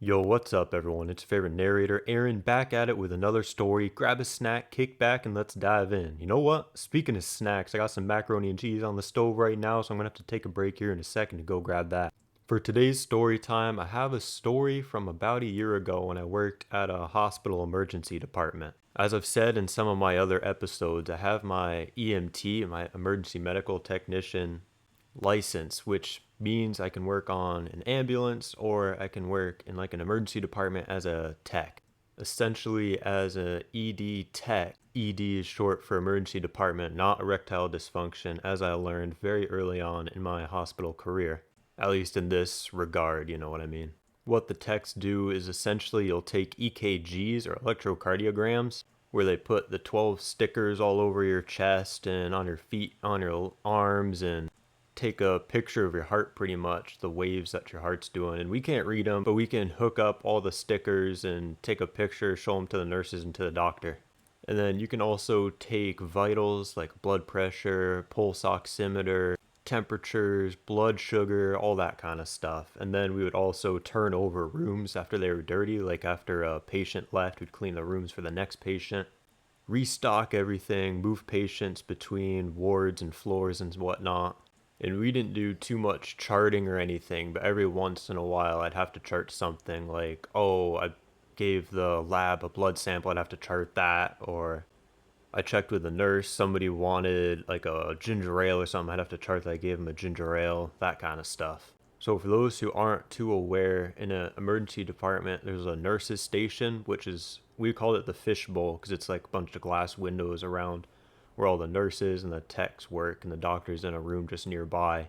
Yo, what's up, everyone? It's your favorite narrator, Aaron, back at it with another story. Grab a snack, kick back, and let's dive in. You know what? Speaking of snacks, I got some macaroni and cheese on the stove right now, so I'm gonna have to take a break here in a second to go grab that. For today's story time, I have a story from about a year ago when I worked at a hospital emergency department. As I've said in some of my other episodes, I have my EMT, my emergency medical technician license, which means I can work on an ambulance or I can work in like an emergency department as a tech. Essentially, as a ED tech. ED is short for emergency department, not erectile dysfunction, as I learned very early on in my hospital career. At least in this regard, you know what I mean. What the techs do is essentially you'll take EKGs or electrocardiograms, where they put the 12 stickers all over your chest and on your feet, on your arms, and take a picture of your heart, pretty much the waves that your heart's doing. And we can't read them, but we can hook up all the stickers and take a picture, show them to the nurses and to the doctor. And then you can also take vitals like blood pressure, pulse oximeter, temperatures, blood sugar, all that kind of stuff. And then we would also turn over rooms after they were dirty, like after a patient left, we'd clean the rooms for the next patient, restock everything, move patients between wards and floors and whatnot. And we didn't do too much charting or anything, but every once in a while I'd have to chart something like, oh, I gave the lab a blood sample, I'd have to chart that. Or I checked with the nurse, somebody wanted like a ginger ale or something, I'd have to chart that I gave them a ginger ale, that kind of stuff. So for those who aren't too aware, in an emergency department, there's a nurse's station, which is, we call it the fishbowl because it's like a bunch of glass windows around where all the nurses and the techs work, and the doctor's in a room just nearby.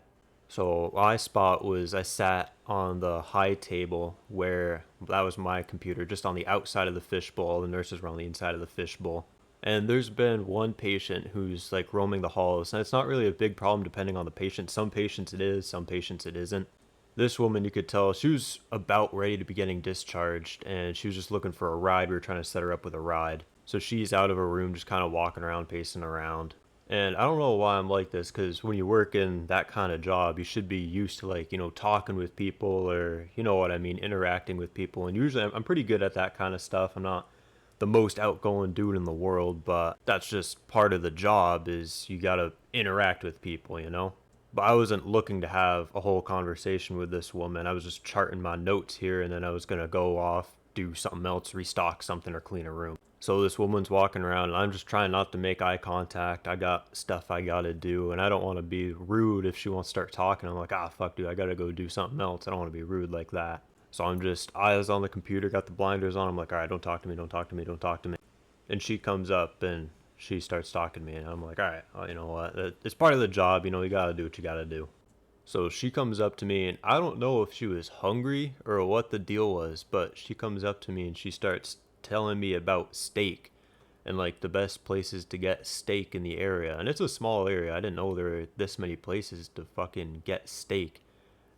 So my spot was I sat on the high table where that was my computer, just on the outside of the fishbowl. The nurses were on the inside of the fishbowl. And there's been one patient who's like roaming the halls, and it's not really a big problem depending on the patient. Some patients it is, some patients it isn't. This woman, you could tell she was about ready to be getting discharged, and she was just looking for a ride. We were trying to set her up with a ride. So she's out of her room, just kind of walking around, pacing around. And I don't know why I'm like this, because when you work in that kind of job, you should be used to like, talking with people, or, you know what I mean, interacting with people. And usually I'm pretty good at that kind of stuff. I'm not the most outgoing dude in the world, but that's just part of the job, is you got to interact with people. But I wasn't looking to have a whole conversation with this woman. I was just charting my notes here, and then I was going to go off, do something else, restock something, or clean a room. So this woman's walking around, and I'm just trying not to make eye contact. I got stuff I got to do, and I don't want to be rude if she wants to start talking. I'm like, fuck, dude, I got to go do something else. I don't want to be rude like that. So I'm just eyes on the computer, got the blinders on. I'm like, all right, don't talk to me, don't talk to me, don't talk to me. And she comes up and she starts talking to me, and I'm like, all right, well, you know what? It's part of the job, you got to do what you got to do. So she comes up to me, and I don't know if she was hungry or what the deal was, but she comes up to me and she starts telling me about steak and like the best places to get steak in the area. And it's a small area. I didn't know there were this many places to fucking get steak.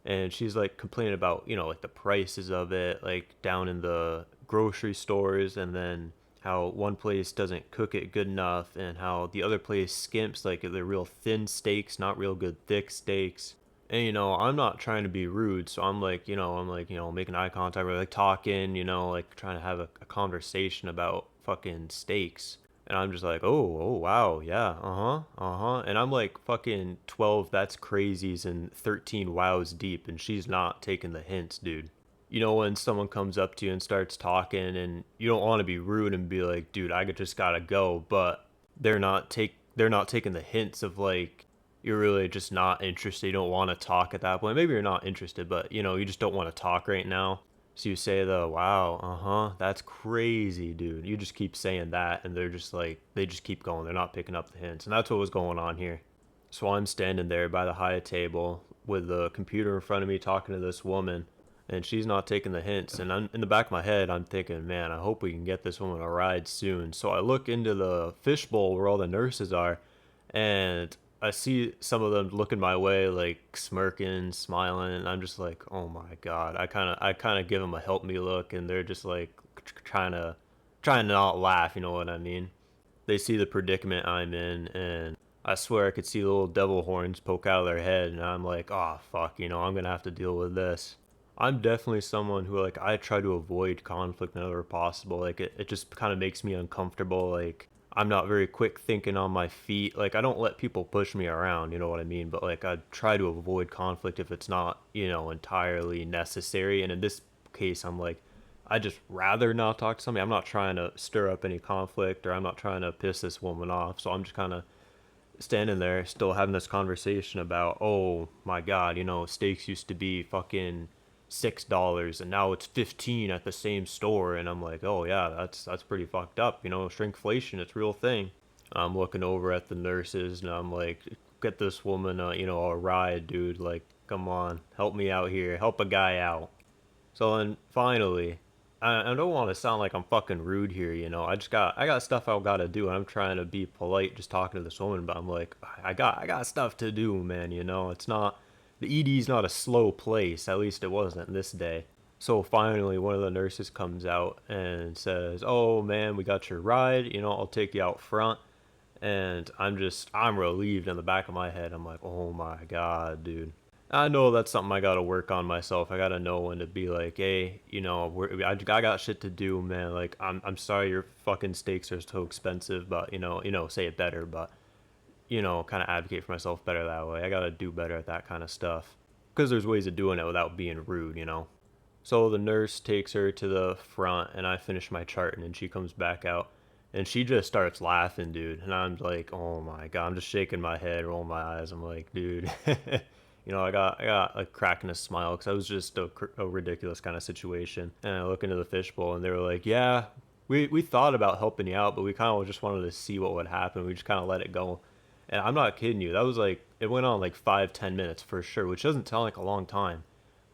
And she's like complaining about, like the prices of it, like down in the grocery stores, and then how one place doesn't cook it good enough, and how the other place skimps, like they're real thin steaks, not real good thick steaks. And I'm not trying to be rude, so I'm like, making eye contact, we're like talking, like trying to have a conversation about fucking steaks. And I'm just like, oh, wow, yeah, And I'm like fucking 12 that's crazies and 13 wows deep, and she's not taking the hints, dude. When someone comes up to you and starts talking, and you don't want to be rude and be like, dude, I just gotta go, but they're not taking the hints of like, you're really just not interested, you don't want to talk at that point. Maybe you're not interested, but you just don't want to talk right now. So you say wow, that's crazy, dude. You just keep saying that, and they're just like, they just keep going. They're not picking up the hints. And that's what was going on here. So I'm standing there by the high table with the computer in front of me talking to this woman, and she's not taking the hints. And I'm in the back of my head, I'm thinking, man, I hope we can get this woman a ride soon. So I look into the fishbowl where all the nurses are, and I see some of them looking my way, like smirking, smiling, and I'm just like, oh my god. I kind of give them a help me look, and they're just like trying to not laugh. You know what I mean? They see the predicament I'm in, and I swear I could see the little devil horns poke out of their head, and I'm like, oh fuck, I'm gonna have to deal with this. I'm definitely someone who like I try to avoid conflict whenever possible. Like it just kind of makes me uncomfortable. Like I'm not very quick thinking on my feet. Like I don't let people push me around, you know what I mean? But like I try to avoid conflict if it's not, entirely necessary. And in this case, I'm like I just rather not talk to somebody. I'm not trying to stir up any conflict or I'm not trying to piss this woman off. So I'm just kind of standing there still having this conversation about, oh my god, steaks used to be fucking $6 and now it's 15 at the same store. And I'm like, oh yeah, that's pretty fucked up. Shrinkflation, it's a real thing. I'm looking over at the nurses and I'm like, get this woman a ride, dude. Like, come on, help me out here, help a guy out. So then finally, I don't want to sound like I'm fucking rude here, I got stuff I gotta do, and I'm trying to be polite, just talking to this woman, but I'm like, I got stuff to do, man. It's not the ED's not a slow place. At least it wasn't this day. So finally, one of the nurses comes out and says, "Oh man, we got your ride. I'll take you out front." And I'm relieved in the back of my head. I'm like, oh my god, dude. I know that's something I gotta work on myself. I gotta know when to be like, hey, I got shit to do, man. Like, I'm sorry your fucking steaks are so expensive, but say it better, but kind of advocate for myself better that way. I gotta do better at that kind of stuff, because there's ways of doing it without being rude. So the nurse takes her to the front, and I finish my chart, and then she comes back out, and she just starts laughing, dude. And I'm like, oh my god, I'm just shaking my head, rolling my eyes. I'm like, dude. I got like cracking a smile because I was just a ridiculous kind of situation. And I look into the fishbowl and they were like, yeah, we thought about helping you out, but we kind of just wanted to see what would happen. We just kind of let it go. And I'm not kidding you. That was like, it went on like 5-10 minutes for sure, which doesn't sound like a long time.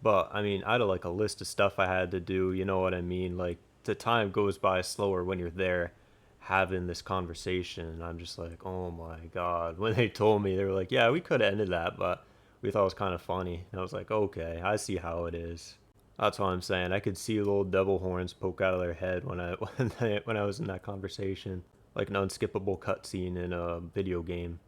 But I mean, I had like a list of stuff I had to do. You know what I mean? Like the time goes by slower when you're there having this conversation. And I'm just like, oh my God. When they told me, they were like, yeah, we could have ended that, but we thought it was kind of funny. And I was like, okay, I see how it is. That's what I'm saying. I could see little devil horns poke out of their head when I was in that conversation, like an unskippable cutscene in a video game.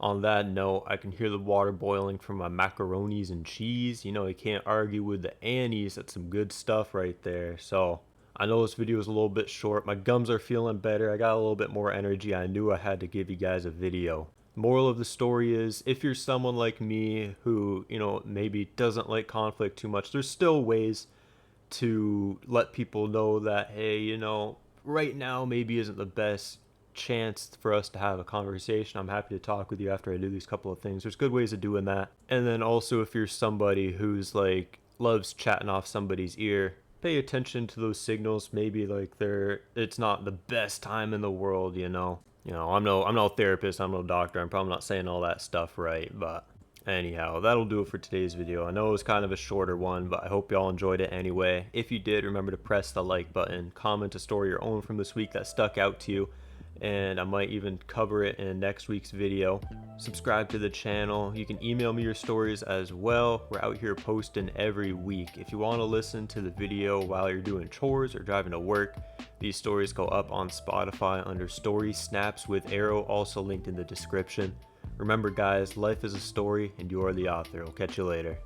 On that note, I can hear the water boiling from my macaronis and cheese. You can't argue with the Annie's. That's some good stuff right there. So I know this video is a little bit short. My gums are feeling better. I got a little bit more energy. I knew I had to give you guys a video. Moral of the story is, if you're someone like me who, maybe doesn't like conflict too much, there's still ways to let people know that, hey, right now maybe isn't the best chance for us to have a conversation. I'm happy to talk with you after I do these couple of things. There's good ways of doing that. And then also, if you're somebody who's like loves chatting off somebody's ear, pay attention to those signals. Maybe like it's not the best time in the world. I'm no therapist, I'm no doctor, I'm probably not saying all that stuff right, but anyhow, that'll do it for today's video. I know it was kind of a shorter one, but I hope y'all enjoyed it anyway. If you did, remember to press the like button, comment a story your own from this week that stuck out to you, and I might even cover it in next week's video. Subscribe to the channel. You can email me your stories as well. We're out here posting every week. If you want to listen to the video while you're doing chores or driving to work, these stories go up on Spotify under Story Snaps with Arrow, also linked in the description. Remember guys, life is a story and you are the author. I'll catch you later.